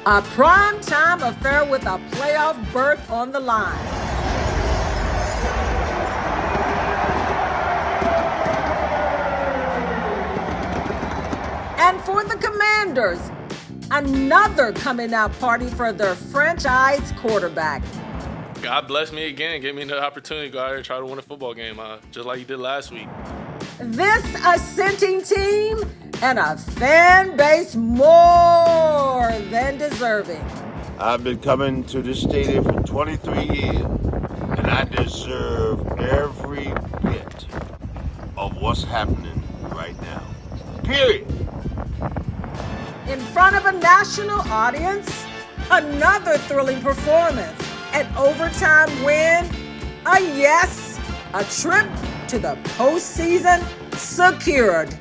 A prime-time affair with a playoff berth on the line. And for the Commanders, another coming-out party for their franchise quarterback. God bless me again, gave me the opportunity to go out here and try to win a football game, just like you did last week. This ascending team and a fan base more than deserving. I've been coming to this stadium for 23 years, and I deserve every bit of what's happening right now. Period. In front of a national audience, another thrilling performance, an overtime win, a trip to the postseason secured.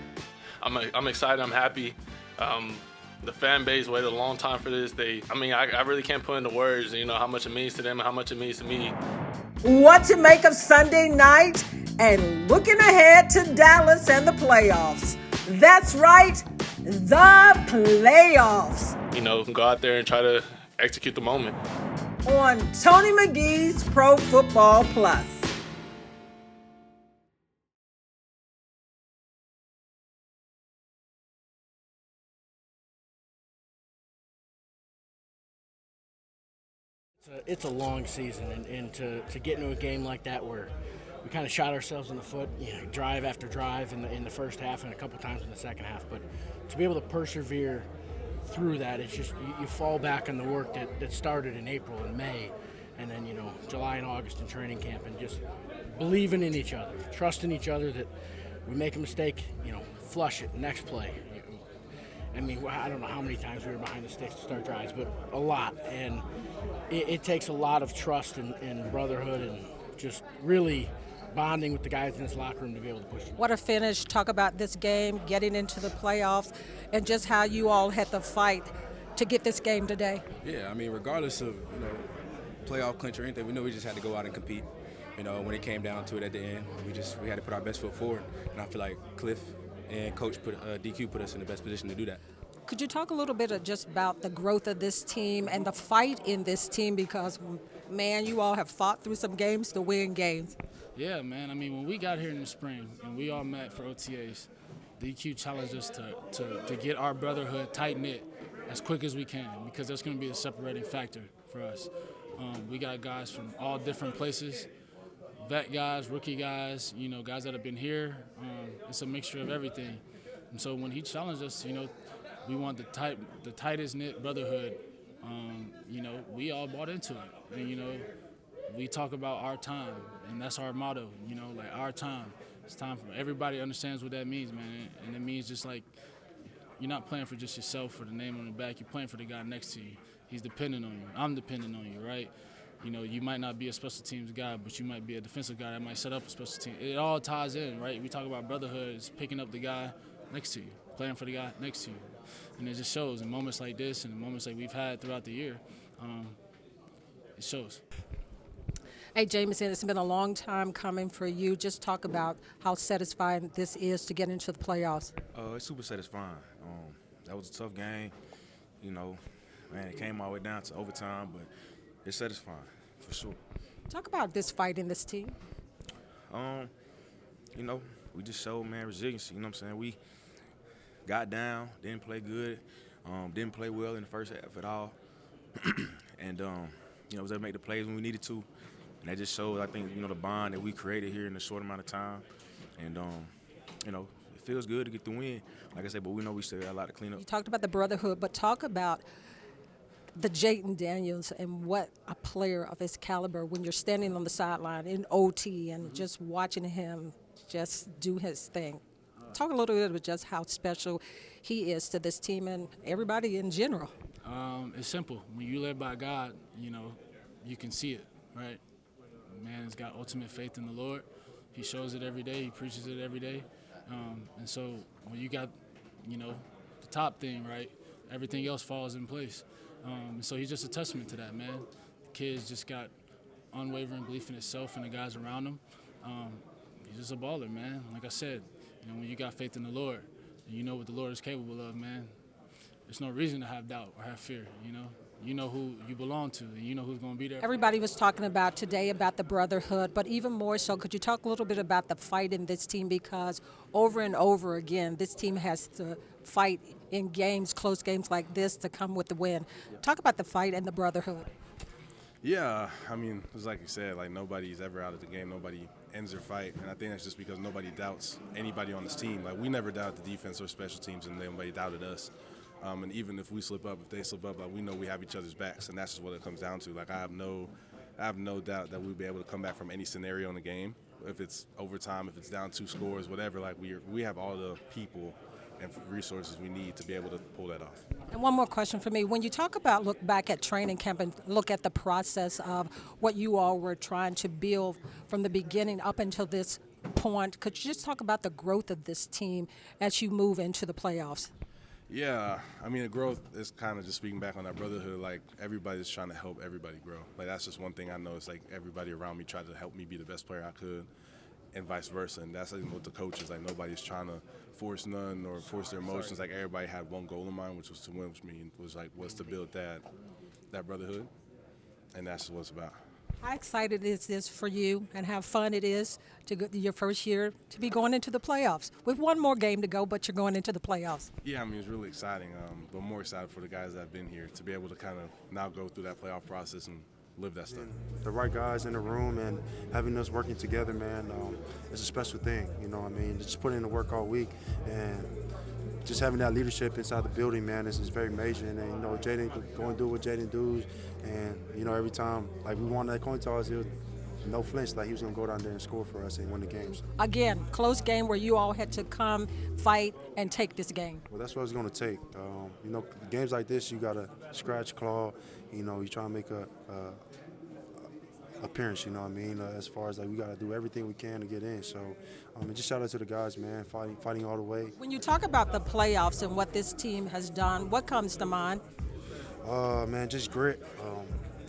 I'm excited. I'm happy. The fan base waited a long time for this. I really can't put into words, how much it means to them and how much it means to me. What to make of Sunday night and looking ahead to Dallas and the playoffs. That's right, the playoffs. Go out there and try to execute the moment. On Tony McGee's Pro Football Plus. It's a long season, and to get into a game like that where we kind of shot ourselves in the foot, drive after drive in the first half and a couple times in the second half, but to be able to persevere through that, it's just you fall back on the work that started in April and May, and then July and August in training camp, and just believing in each other, trusting each other that we make a mistake, flush it, next play. I don't know how many times we were behind the sticks to start drives, but a lot. And it takes a lot of trust and brotherhood and just really bonding with the guys in this locker room to be able to push it. What a finish. Talk about this game, getting into the playoffs, and just how you all had to fight to get this game today. Yeah, regardless of, playoff clinch or anything, we knew we just had to go out and compete. When it came down to it at the end, we had to put our best foot forward. And I feel like Cliff and Coach DQ put us in the best position to do that. Could you talk a little bit just about the growth of this team and the fight in this team? Because, man, you all have fought through some games to win games. Yeah, man. When we got here in the spring and we all met for OTAs, DQ challenged us to get our brotherhood tight-knit as quick as we can, because that's going to be a separating factor for us. We got guys from all different places, vet guys, rookie guys, guys that have been here. It's a mixture of everything. And so when he challenged us, we want the tightest knit brotherhood. We all bought into it. And, we talk about our time, and that's our motto, our time. It's time for everybody understands what that means, man. And it means just like you're not playing for just yourself or the name on the back. You're playing for the guy next to you. He's dependent on you. I'm dependent on you, right? You might not be a special teams guy, but you might be a defensive guy that might set up a special team. It all ties in, right? We talk about brotherhood. It's picking up the guy next to you, playing for the guy next to you. And it just shows in moments like this and in moments like we've had throughout the year. It shows. Hey, Jameson, it's been a long time coming for you. Just talk about how satisfying this is to get into the playoffs. It's super satisfying. That was a tough game. It came all the way down to overtime, but it's satisfying, for sure. Talk about this fight in this team. We just showed, resiliency. We got down, didn't play good, didn't play well in the first half at all. And, was able to make the plays when we needed to. And that just shows, I think, the bond that we created here in a short amount of time. And, it feels good to get the win. Like I said, but we know we still got a lot to clean up. You talked about the brotherhood, but talk about the Jayden Daniels and what a player of his caliber when you're standing on the sideline in OT and just watching him just do his thing. Talk a little bit about just how special he is to this team and everybody in general. It's simple. When you live by God, you can see it, right? Man has got ultimate faith in the Lord. He shows it every day. He preaches it every day. And so when you got, the top thing, right, everything else falls in place. And so he's just a testament to that, man. The kid's just got unwavering belief in himself and the guys around him. He's just a baller, man. Like I said, when you got faith in the Lord and you know what the Lord is capable of, man, there's no reason to have doubt or have fear. You know who you belong to, and you know who's going to be there. Everybody was talking about today about the brotherhood, but even more so, could you talk a little bit about the fight in this team? Because over and over again, this team has to fight in games, close games like this, to come with the win. Talk about the fight and the brotherhood. Yeah, I mean, it's like you said, like nobody's ever out of the game. Nobody ends their fight, and I think that's just because nobody doubts anybody on this team. Like we never doubted the defense or special teams, and nobody doubted us. And even if we slip up, if they slip up, like we know we have each other's backs, and that's just what it comes down to. Like I have no doubt that we'll be able to come back from any scenario in the game. If it's overtime, if it's down 2 scores, whatever. Like we have all the people and resources we need to be able to pull that off. And one more question for me. When you talk about look back at training camp and look at the process of what you all were trying to build from the beginning up until this point, could you just talk about the growth of this team as you move into the playoffs? Yeah, I mean, the growth is kind of just speaking back on that brotherhood. Like, everybody's trying to help everybody grow. Like, that's just one thing I know. It's like everybody around me tried to help me be the best player I could and vice versa. And that's like, with the coaches. Like, nobody's trying to force none or force their emotions. Like, everybody had one goal in mind, which was to win, which was to build that brotherhood. And that's what it's about. How excited is this for you and how fun it is to go your first year to be going into the playoffs? With one more game to go, but you're going into the playoffs. Yeah, I mean, it's really exciting, but more excited for the guys that have been here to be able to kind of now go through that playoff process and live that stuff. The right guys in the room and having us working together, man, it's a special thing. You know what I mean? Just putting in the work all week and just having that leadership inside the building, man, is very major. And, you know, Jaden going to do what Jaden does. And, you know, every time, like, we won that coin toss, it was no flinch. Like, he was going to go down there and score for us and win the games. Again, close game where you all had to come, fight, and take this game. Well, that's what it's going to take. You know, games like this, you got to scratch, claw. You know, you try to make a appearance, you know what I mean? As far as, like, we got to do everything we can to get in. So, just shout out to the guys, man, fighting all the way. When you talk about the playoffs and what this team has done, what comes to mind? Man, just grit,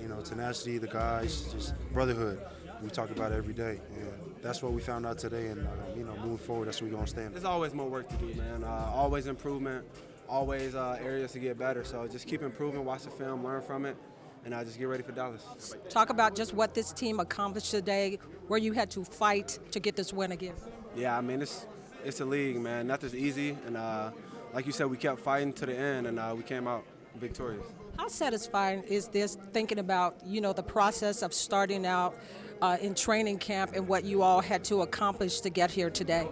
you know, tenacity, the guys, just brotherhood. We talk about it every day, and that's what we found out today. And you know, moving forward, that's what we're gonna stand. There's always more work to do, man. Always improvement, always areas to get better. So just keep improving, watch the film, learn from it, and just get ready for Dallas. Talk about just what this team accomplished today, where you had to fight to get this win again. Yeah, I mean it's a league, man. Nothing's easy, and like you said, we kept fighting to the end, and we came out victorious. How satisfying is this, thinking about, you know, the process of starting out in training camp and what you all had to accomplish to get here today?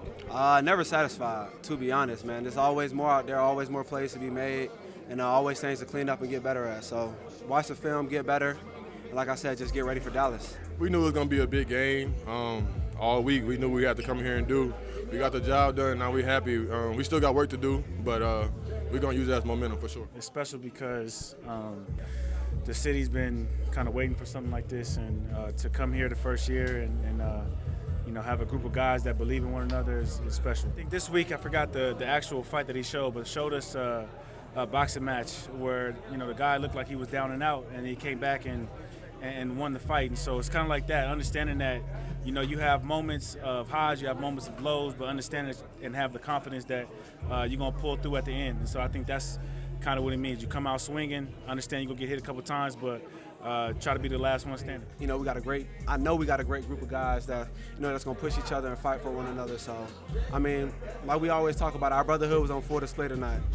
Never satisfied, to be honest, man. There's always more out there, always more plays to be made, and always things to clean up and get better at. So watch the film, get better, and like I said, just get ready for Dallas. We knew it was going to be a big game. All week we knew we had to come here and do. We got the job done, now we're happy. We still got work to do, but we're going to use that as momentum for sure. It's special because the city's been kind of waiting for something like this, and to come here the first year and you know, have a group of guys that believe in one another is special. I think this week, I forgot the actual fight that he showed, but showed us a boxing match where, you know, the guy looked like he was down and out, and he came back and won the fight. And so it's kind of like that, understanding that, you know, you have moments of highs, you have moments of lows, but understand it and have the confidence that you're going to pull through at the end. And so I think that's kind of what it means. You come out swinging, understand you're going to get hit a couple times, but try to be the last one standing. You know, I know we got a great group of guys that, you know, that's going to push each other and fight for one another. So, I mean, like we always talk about, our brotherhood was on full display tonight.